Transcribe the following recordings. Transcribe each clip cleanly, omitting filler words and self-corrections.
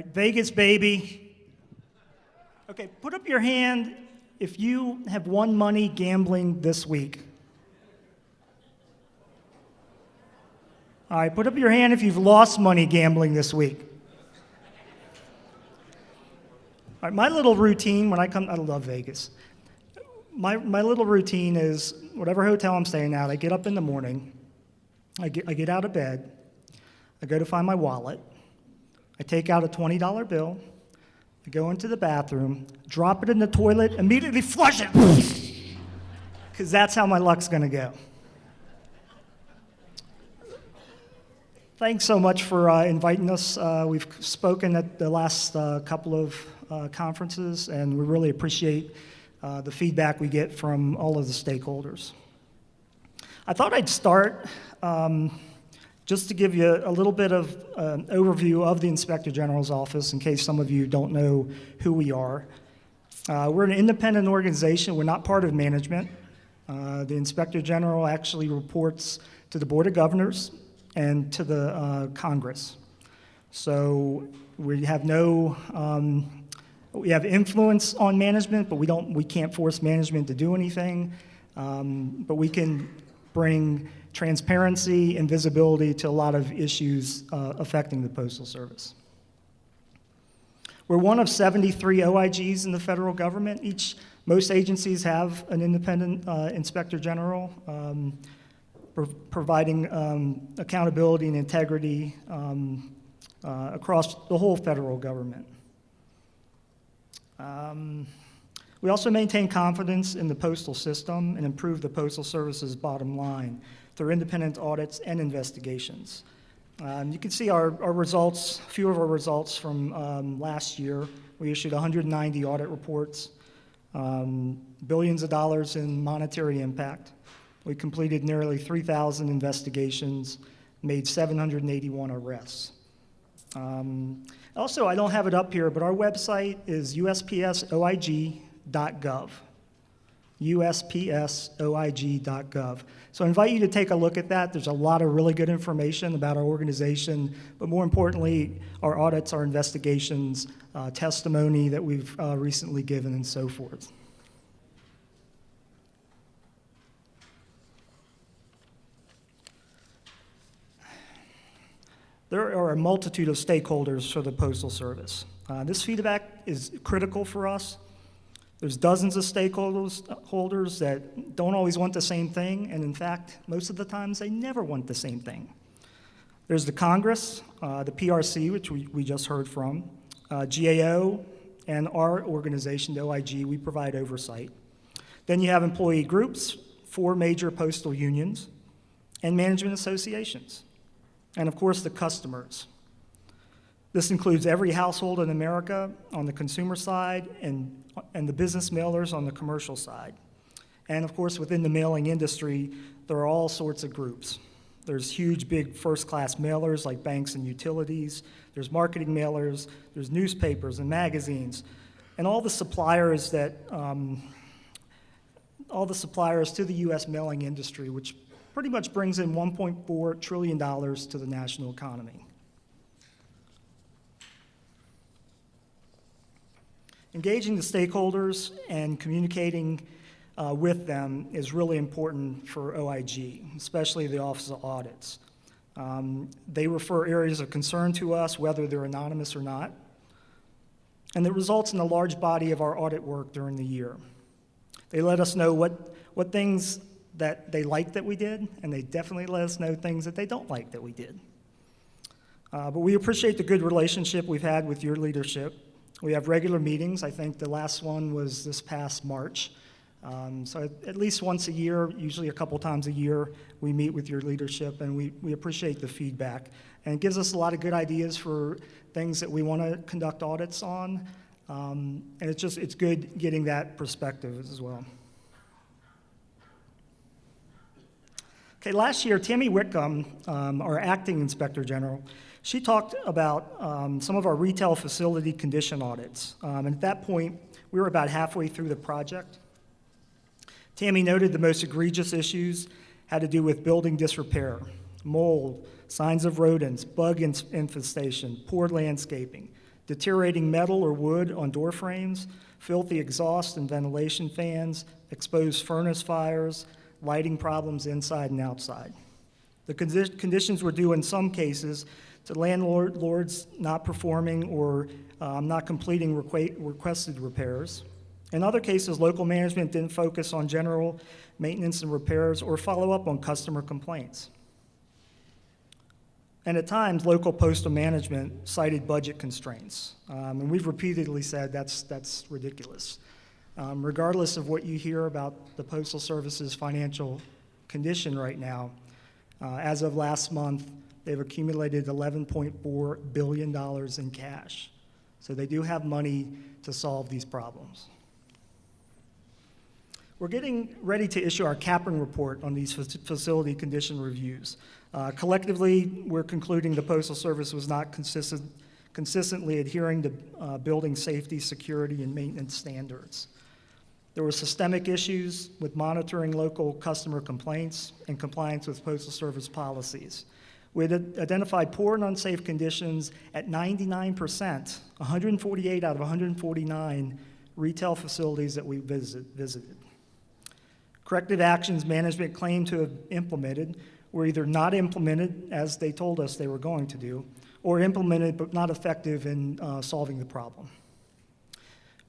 right, Vegas, baby. Okay, put up your hand if you have won money gambling this week. All right, put up your hand if you've lost money gambling this week. All right, my little routine when I love Vegas. My little routine is whatever hotel I'm staying at, I get up in the morning, I get out of bed, I go to find my wallet, I take out a $20 bill, I go into the bathroom, drop it in the toilet, immediately flush it, because that's how my luck's gonna go. Thanks so much for inviting us. We've spoken at the last couple of conferences, and we really appreciate the feedback we get from all of the stakeholders. I thought I'd start just to give you a little bit of an overview of the Inspector General's office in case some of you don't know who we are. We're an independent organization. We're not part of management. The Inspector General actually reports to the Board of Governors and to the Congress. So we have we have influence on management, but we can't force management to do anything. But we can bring transparency and visibility to a lot of issues affecting the Postal Service. We're one of 73 OIGs in the federal government. Most agencies have an independent Inspector General providing accountability and integrity across the whole federal government. We also maintain confidence in the postal system and improve the Postal Service's bottom line through independent audits and investigations. You can see our results, a few of our results from last year. We issued 190 audit reports, billions of dollars in monetary impact. We completed nearly 3,000 investigations, made 781 arrests. Also, I don't have it up here, but our website is USPSOIG.gov. USPSOIG.gov. So I invite you to take a look at that. There's a lot of really good information about our organization, but more importantly, our audits, our investigations, testimony that we've recently given, and so forth. There are a multitude of stakeholders for the Postal Service. This feedback is critical for us. There's dozens of stakeholders that don't always want the same thing, and in fact, most of the times they never want the same thing. There's the Congress, the PRC, which we just heard from, GAO, and our organization, the OIG, we provide oversight. Then you have employee groups, 4 major postal unions, and management associations. And of course, the customers. This includes every household in America on the consumer side and the business mailers on the commercial side. And of course, within the mailing industry, there are all sorts of groups. There's huge, big first-class mailers like banks and utilities. There's marketing mailers. There's newspapers and magazines. And all the suppliers to the U.S. mailing industry, which pretty much brings in $1.4 trillion to the national economy. Engaging the stakeholders and communicating with them is really important for OIG, especially the Office of Audits. They refer areas of concern to us, whether they're anonymous or not, and it results in a large body of our audit work during the year. They let us know what things that they like that we did, and they definitely let us know things that they don't like that we did. But we appreciate the good relationship we've had with your leadership. We have regular meetings. I think the last one was this past March. So at least once a year, usually a couple times a year, we meet with your leadership, and we appreciate the feedback. And it gives us a lot of good ideas for things that we want to conduct audits on. And it's good getting that perspective as well. Okay, last year, Tammy Whitcomb, our acting Inspector General, she talked about some of our retail facility condition audits. And at that point, we were about halfway through the project. Tammy noted the most egregious issues had to do with building disrepair, mold, signs of rodents, bug infestation, poor landscaping, deteriorating metal or wood on door frames, filthy exhaust and ventilation fans, exposed furnace fires, lighting problems inside and outside. The conditions were due in some cases to landlords not performing or not completing requested repairs. In other cases, local management didn't focus on general maintenance and repairs or follow up on customer complaints. And at times, local postal management cited budget constraints. And we've repeatedly said that's ridiculous. Regardless of what you hear about the Postal Service's financial condition right now, as of last month, they've accumulated $11.4 billion in cash. So they do have money to solve these problems. We're getting ready to issue our capping report on these facility condition reviews. Collectively, we're concluding the Postal Service was not consistently adhering to building safety, security, and maintenance standards. There were systemic issues with monitoring local customer complaints and compliance with Postal Service policies. We had identified poor and unsafe conditions at 99%, 148 out of 149 retail facilities that we visited. Corrective actions management claimed to have implemented were either not implemented as they told us they were going to do, or implemented but not effective in solving the problem.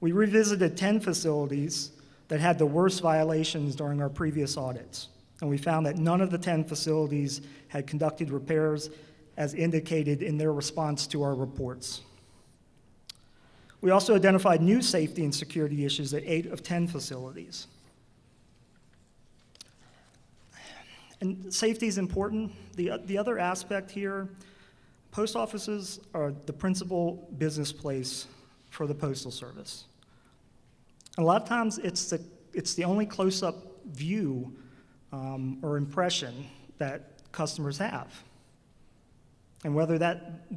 We revisited 10 facilities that had the worst violations during our previous audits, and we found that none of the 10 facilities had conducted repairs as indicated in their response to our reports. We also identified new safety and security issues at 8 of 10 facilities. And safety is important. The other aspect here, post offices are the principal business place for the Postal Service. And a lot of times it's the only close-up view or impression that customers have. And whether that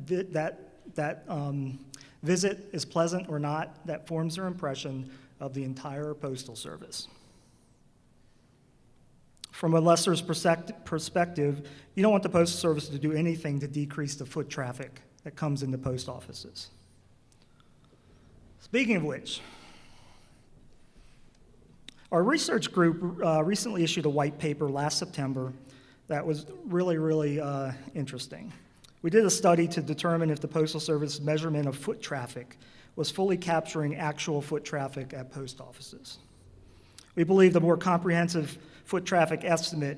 visit is pleasant or not, that forms their impression of the entire Postal Service. From a Lessors perspective, you don't want the Postal Service to do anything to decrease the foot traffic that comes into post offices. Speaking of which, our research group recently issued a white paper last September that was really interesting. We did a study to determine if the Postal Service measurement of foot traffic was fully capturing actual foot traffic at post offices. We believe the more comprehensive foot traffic estimate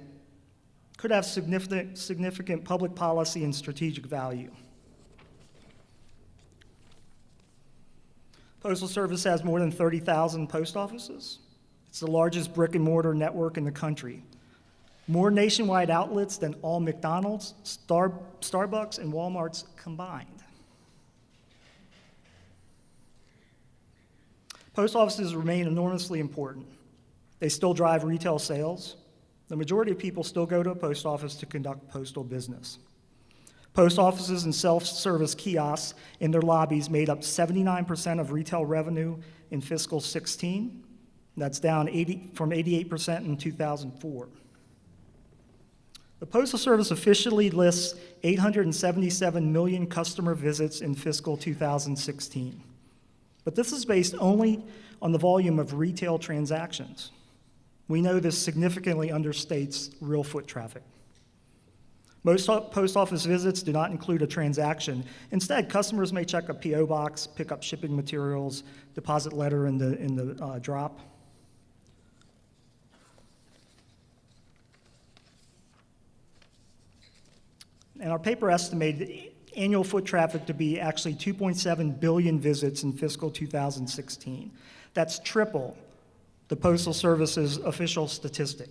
could have significant public policy and strategic value. Postal Service has more than 30,000 post offices. It's the largest brick and mortar network in the country. More nationwide outlets than all McDonald's, Starbucks, and Walmart's combined. Post offices remain enormously important. They still drive retail sales. The majority of people still go to a post office to conduct postal business. Post offices and self-service kiosks in their lobbies made up 79% of retail revenue in fiscal 16. That's down from 88% in 2004. The Postal Service officially lists 877 million customer visits in fiscal 2016. But this is based only on the volume of retail transactions. We know this significantly understates real foot traffic. Most post office visits do not include a transaction. Instead, customers may check a P.O. box, pick up shipping materials, deposit letter in the drop. And our paper estimated annual foot traffic to be actually 2.7 billion visits in fiscal 2016. That's triple the Postal Service's official statistic.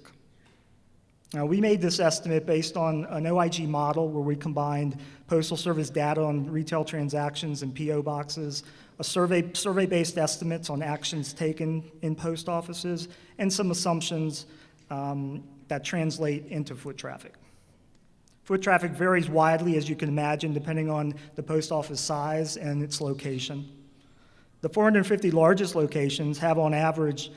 Now, we made this estimate based on an OIG model where we combined Postal Service data on retail transactions and P.O. boxes, a survey-based estimates on actions taken in post offices, and some assumptions that translate into foot traffic. Foot traffic varies widely, as you can imagine, depending on the post office size and its location. The 450 largest locations have, on average,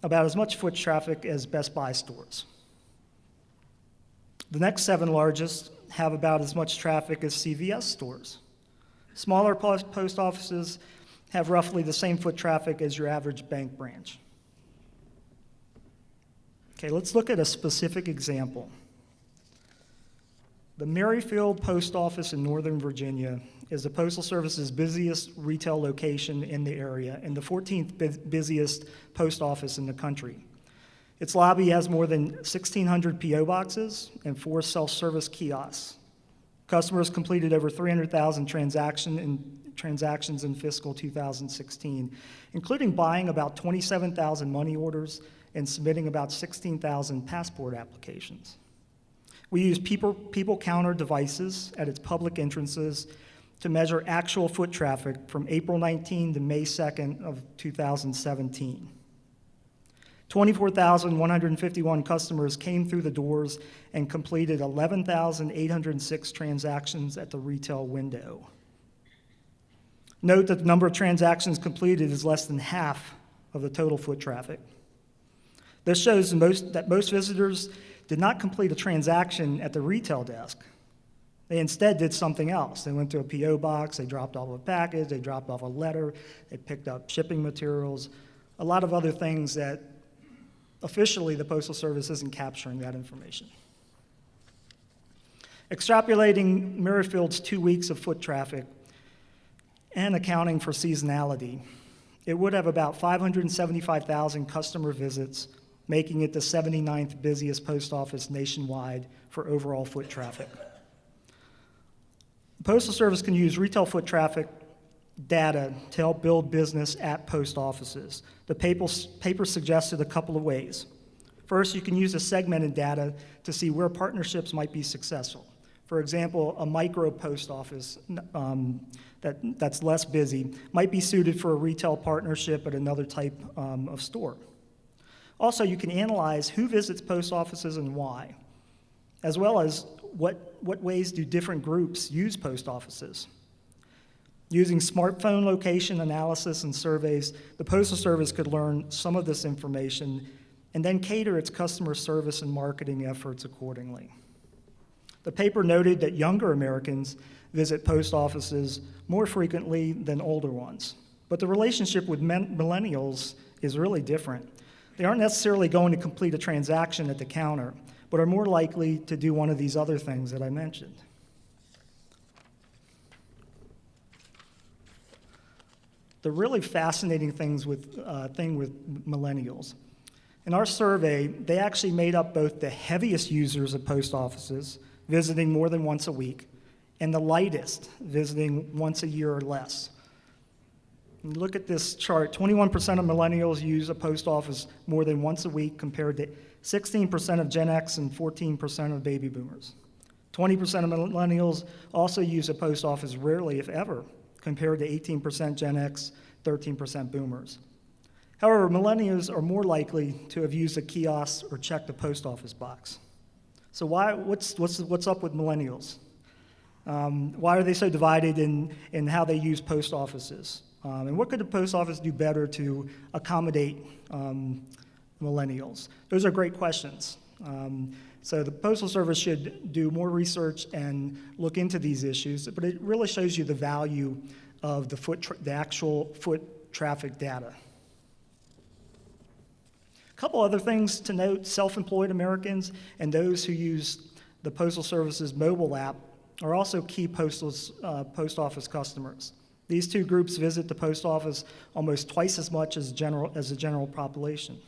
about as much foot traffic as Best Buy stores. The next 7 largest have about as much traffic as CVS stores. Smaller post offices have roughly the same foot traffic as your average bank branch. Okay, let's look at a specific example. The Merrifield Post Office in Northern Virginia is the Postal Service's busiest retail location in the area and the 14th busiest post office in the country. Its lobby has more than 1,600 P.O. boxes and 4 self-service kiosks. Customers completed over 300,000 transactions in fiscal 2016, including buying about 27,000 money orders and submitting about 16,000 passport applications. We use people counter devices at its public entrances to measure actual foot traffic from April 19 to May 2nd of 2017. 24,151 customers came through the doors and completed 11,806 transactions at the retail window. Note that the number of transactions completed is less than half of the total foot traffic. This shows that most visitors did not complete a transaction at the retail desk. They instead did something else. They went to a P.O. box, they dropped off a package, they dropped off a letter, they picked up shipping materials, a lot of other things that officially the Postal Service isn't capturing that information. Extrapolating Merrifield's 2 weeks of foot traffic and accounting for seasonality, it would have about 575,000 customer visits, making it the 79th busiest post office nationwide for overall foot traffic. The Postal Service can use retail foot traffic data to help build business at post offices. The paper suggested a couple of ways. First, you can use the segmented data to see where partnerships might be successful. For example, a micro post office that's less busy might be suited for a retail partnership at another type of store. Also, you can analyze who visits post offices and why, as well as what ways do different groups use post offices. Using smartphone location analysis and surveys, the Postal Service could learn some of this information and then cater its customer service and marketing efforts accordingly. The paper noted that younger Americans visit post offices more frequently than older ones, but the relationship with millennials is really different. They aren't necessarily going to complete a transaction at the counter, but are more likely to do one of these other things that I mentioned. The really fascinating thing with millennials. In our survey, they actually made up both the heaviest users of post offices, visiting more than once a week, and the lightest, visiting once a year or less. And look at this chart. 21% of millennials use a post office more than once a week compared to 16% of Gen X and 14% of baby boomers. 20% of millennials also use a post office rarely, if ever, compared to 18% Gen X, 13% boomers. However, millennials are more likely to have used a kiosk or checked a post office box. So what's up with millennials? Why are they so divided in how they use post offices? And what could the post office do better to accommodate millennials? Those are great questions. So the Postal Service should do more research and look into these issues, but it really shows you the value of the actual foot traffic data. A couple other things to note: self-employed Americans and those who use the Postal Service's mobile app are also key post office customers. These two groups visit the post office almost twice as much as the general population.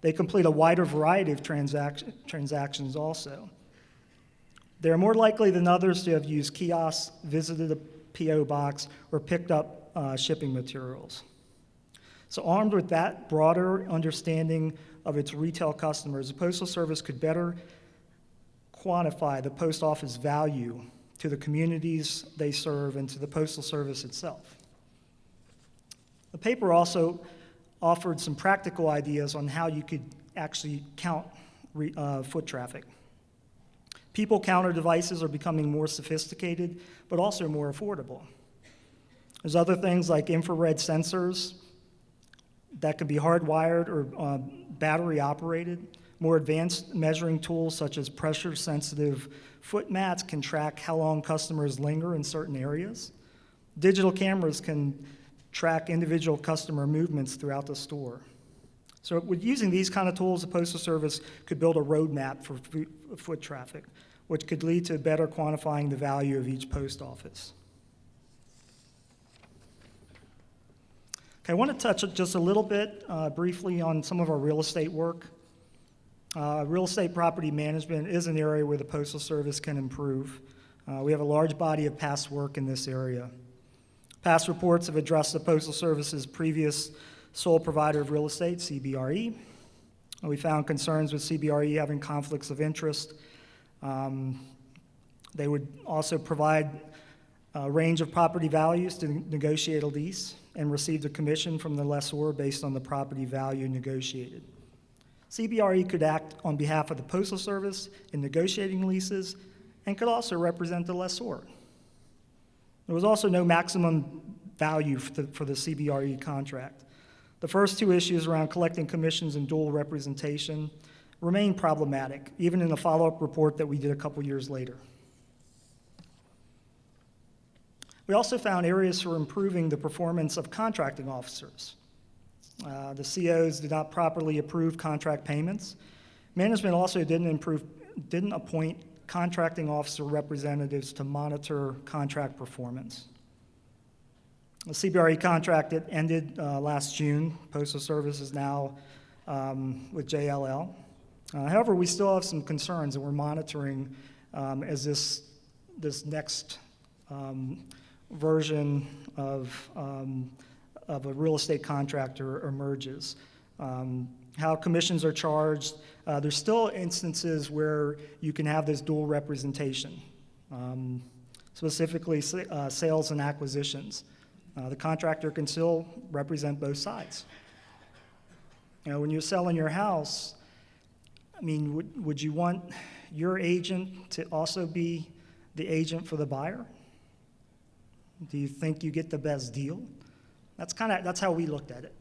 They complete a wider variety of transactions also. They're more likely than others to have used kiosks, visited a P.O. box, or picked up shipping materials. So armed with that broader understanding of its retail customers, the Postal Service could better quantify the post office value to the communities they serve and to the Postal Service itself. The paper also offered some practical ideas on how you could actually count foot traffic. People counter devices are becoming more sophisticated, but also more affordable. There's other things like infrared sensors that can be hardwired or battery operated. More advanced measuring tools such as pressure-sensitive foot mats can track how long customers linger in certain areas. Digital cameras can track individual customer movements throughout the store. So with using these kind of tools, the Postal Service could build a roadmap for foot traffic, which could lead to better quantifying the value of each post office. Okay, I want to touch just a little bit briefly on some of our real estate work. Real estate property management is an area where the Postal Service can improve. We have a large body of past work in this area. Past reports have addressed the Postal Service's previous sole provider of real estate, CBRE. We found concerns with CBRE having conflicts of interest. They would also provide a range of property values to negotiate a lease and received a commission from the lessor based on the property value negotiated. CBRE could act on behalf of the Postal Service in negotiating leases and could also represent the lessor. There was also no maximum value for the CBRE contract. The first two issues around collecting commissions and dual representation remain problematic, even in a follow-up report that we did a couple years later. We also found areas for improving the performance of contracting officers. The COs did not properly approve contract payments. Management also didn't appoint contracting officer representatives to monitor contract performance. The CBRE contract that ended last June. Postal Service is now with JLL. However, we still have some concerns that we're monitoring as this next version of a real estate contractor emerges. How commissions are charged. There's still instances where you can have this dual representation, specifically sales and acquisitions. The contractor can still represent both sides. When you're selling your house, I mean, would you want your agent to also be the agent for the buyer? Do you think you get the best deal? That's how we looked at it.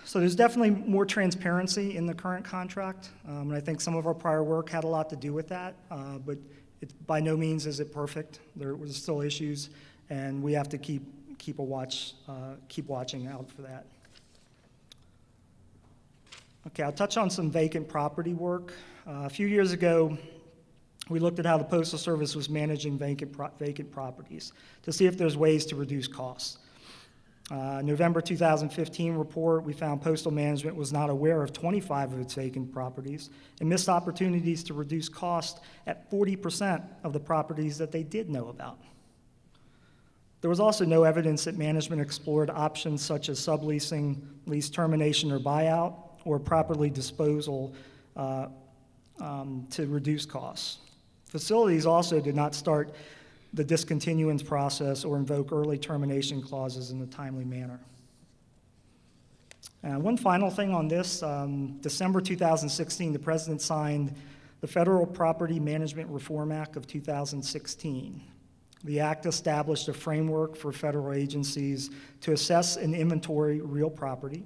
So there's definitely more transparency in the current contract, and I think some of our prior work had a lot to do with that, but by no means is it perfect. There was still issues, and we have to keep watching out for that. Okay, I'll touch on some vacant property work. A few years ago, we looked at how the Postal Service was managing vacant properties to see if there's ways to reduce costs. November 2015 report, we found postal management was not aware of 25 of its vacant properties and missed opportunities to reduce cost at 40% of the properties that they did know about. There was also no evidence that management explored options such as subleasing, lease termination or buyout, or properly disposal to reduce costs. Facilities also did not start the discontinuance process or invoke early termination clauses in a timely manner. One final thing on this, December 2016, the President signed the Federal Property Management Reform Act of 2016. The act established a framework for federal agencies to assess and inventory real property,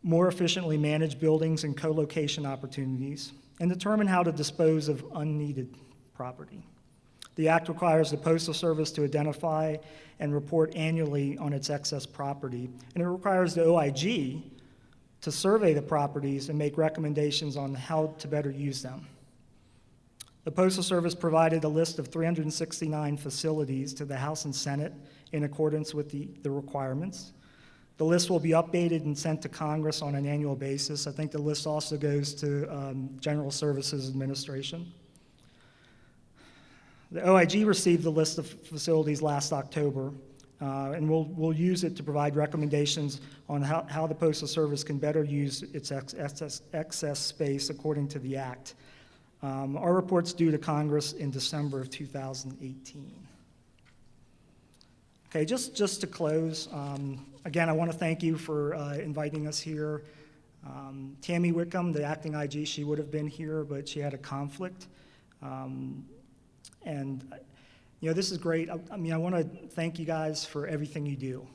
more efficiently manage buildings and co-location opportunities, and determine how to dispose of unneeded property. The act requires the Postal Service to identify and report annually on its excess property, and it requires the OIG to survey the properties and make recommendations on how to better use them. The Postal Service provided a list of 369 facilities to the House and Senate in accordance with the requirements. The list will be updated and sent to Congress on an annual basis. I think the list also goes to General Services Administration. The OIG received the list of facilities last October, and we'll use it to provide recommendations on how the Postal Service can better use its excess space according to the Act. Our report's due to Congress in December of 2018. Okay, just to close, again, I want to thank you for inviting us here. Tammy Wickham, the acting IG, she would have been here, but she had a conflict. And this is great. I want to thank you guys for everything you do.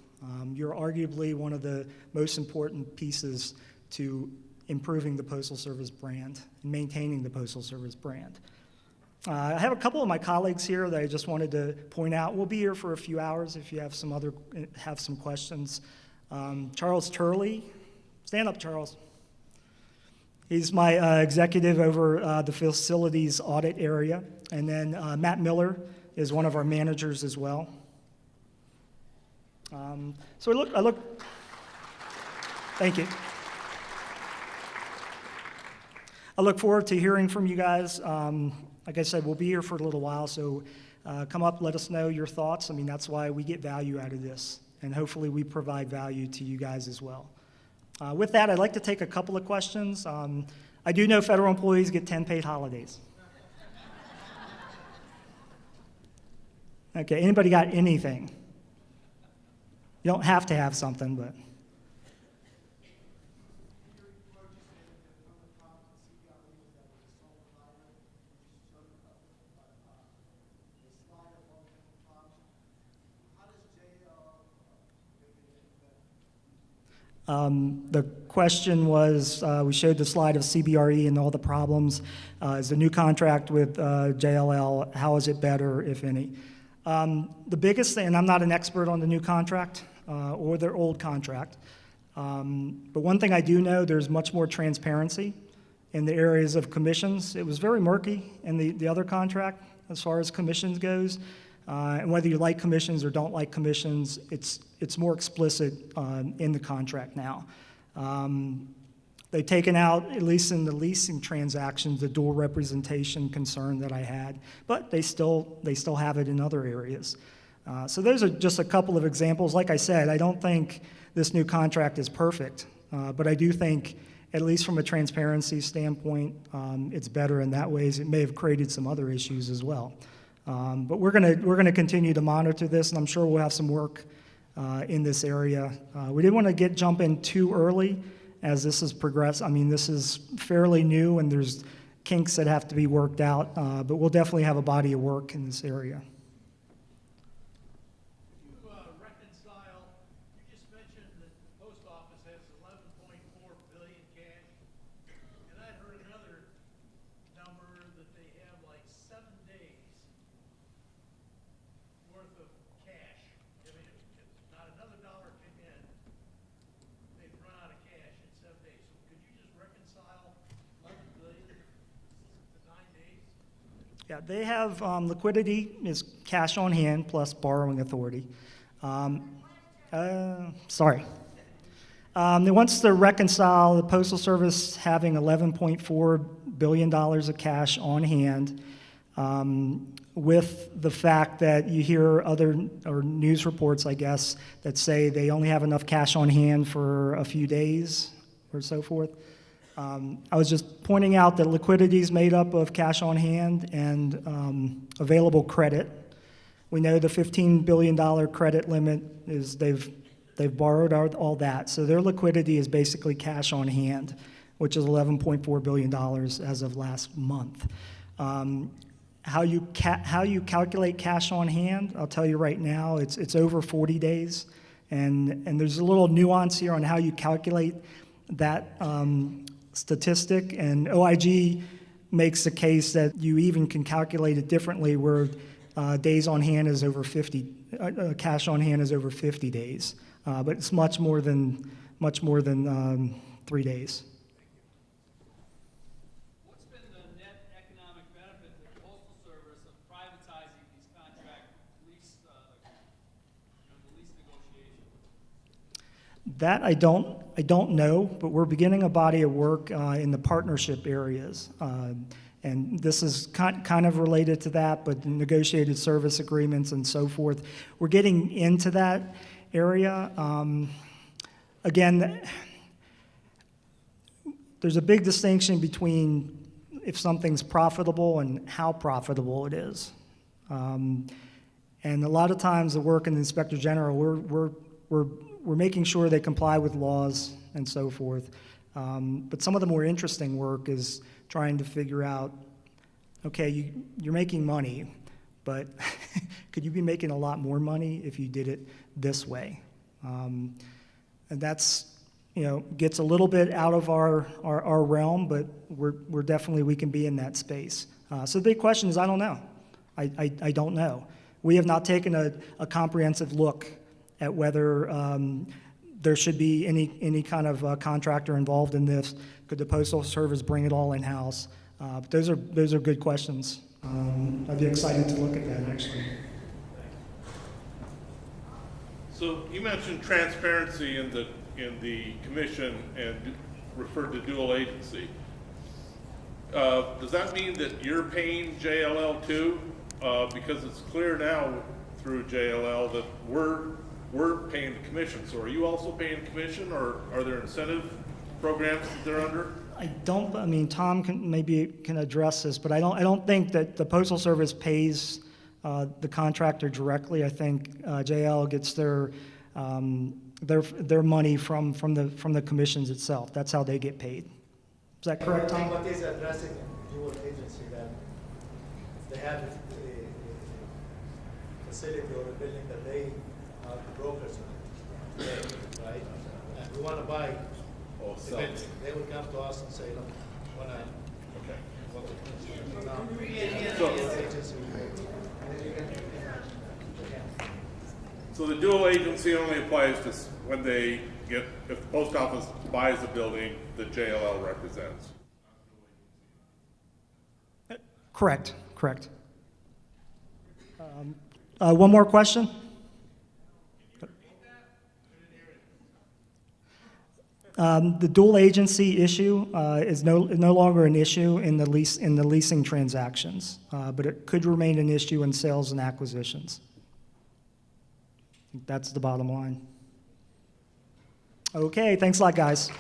You're arguably one of the most important pieces to improving the Postal Service brand and maintaining the Postal Service brand. I have a couple of my colleagues here that I just wanted to point out. We'll be here for a few hours if you have some questions. Charles Turley, stand up, Charles. He's my executive over the facilities audit area. And then Matt Miller is one of our managers as well. So I look, thank you. I look forward to hearing from you guys. Like I said, we'll be here for a little while, so come up, let us know your thoughts. I mean, that's why we get value out of this, and hopefully we provide value to you guys as well. With that, I'd like to take a couple of questions. I do know federal employees get 10 paid holidays. Okay, anybody got anything? You don't have to have something, but. The question was, we showed the slide of CBRE and all the problems. Is the new contract with JLL, how is it better, if any? The biggest thing, and I'm not an expert on the new contract or their old contract, but one thing I do know, there's much more transparency in the areas of commissions. It was very murky in the other contract as far as commissions goes. And whether you like commissions or don't like commissions, it's more explicit in the contract now. They've taken out, at least in the leasing transactions, the dual representation concern that I had, but they still have it in other areas. So those are just a couple of examples. Like I said, I don't think this new contract is perfect, but I do think, at least from a transparency standpoint, it's better in that ways. It may have created some other issues as well. But we're gonna continue to monitor this, and I'm sure we'll have some work in this area. We didn't want to jump in too early as this has progressed. I mean, this is fairly new, and there's kinks that have to be worked out, but we'll definitely have a body of work in this area. Could you reconcile, you just mentioned that the post office has $11.4 billion cash, and I'd heard another number that they have like 7 days worth of cash. I mean, if not another dollar came in, they'd run out of cash in 7 days. So could you just reconcile 11 billion to 9 days? Yeah, they have liquidity is cash on hand plus borrowing authority. Sorry. They wants to reconcile the Postal Service having $11.4 billion of cash on hand with the fact that you hear other or news reports, I guess, that say they only have enough cash on hand for a few days or so forth. I was just pointing out that liquidity is made up of cash on hand and available credit. We know the $15 billion credit limit is they've borrowed all that. So their liquidity is basically cash on hand, which is $11.4 billion as of last month. How you calculate cash on hand, I'll tell you right now, it's over 40 days. And there's a little nuance here on how you calculate that statistic. And OIG makes the case that you even can calculate it differently where days on hand is over 50, cash on hand is over 50 days. But it's much more than 3 days. What's been the net economic benefit to the Postal Service of privatizing these contract lease, the lease negotiation? That I don't know, but we're beginning a body of work in the partnership areas. And this is kind of related to that, but the negotiated service agreements and so forth. We're getting into that area. Again, there's a big distinction between if something's profitable and how profitable it is. And a lot of times the work in the Inspector General, we're making sure they comply with laws and so forth. But some of the more interesting work is trying to figure out, okay, you're making money, but could you be making a lot more money if you did it this way? And that's, gets a little bit out of our realm, but we're definitely, we can be in that space. So the big question is, I don't know. I don't know. We have not taken a comprehensive look at whether there should be any kind of contractor involved in this. Could the Postal Service bring it all in-house? But those are good questions. I'd be excited to look at that, actually. So you mentioned transparency in the commission and referred to dual agency. Does that mean that you're paying JLL too? Because it's clear now through JLL that we're paying the commission. So are you also paying commission, or are there incentive programs that they're under? I mean, Tom can address this, but I don't think that the Postal Service pays the contractor directly. I think JL gets their money from the commissions itself. That's how they get paid. Is that correct, I Tom? think what is addressing dual agency, that they have a facility or a building that they are the brokers on, right? And we want to buy Oh, the sell. building. They would come to us and say, look, want to. So the dual agency only applies to when they get, if the post office buys a building that JLL represents. Correct. One more question? The dual agency issue is no longer an issue in the leasing transactions, but it could remain an issue in sales and acquisitions. That's the bottom line. Okay, thanks a lot, guys.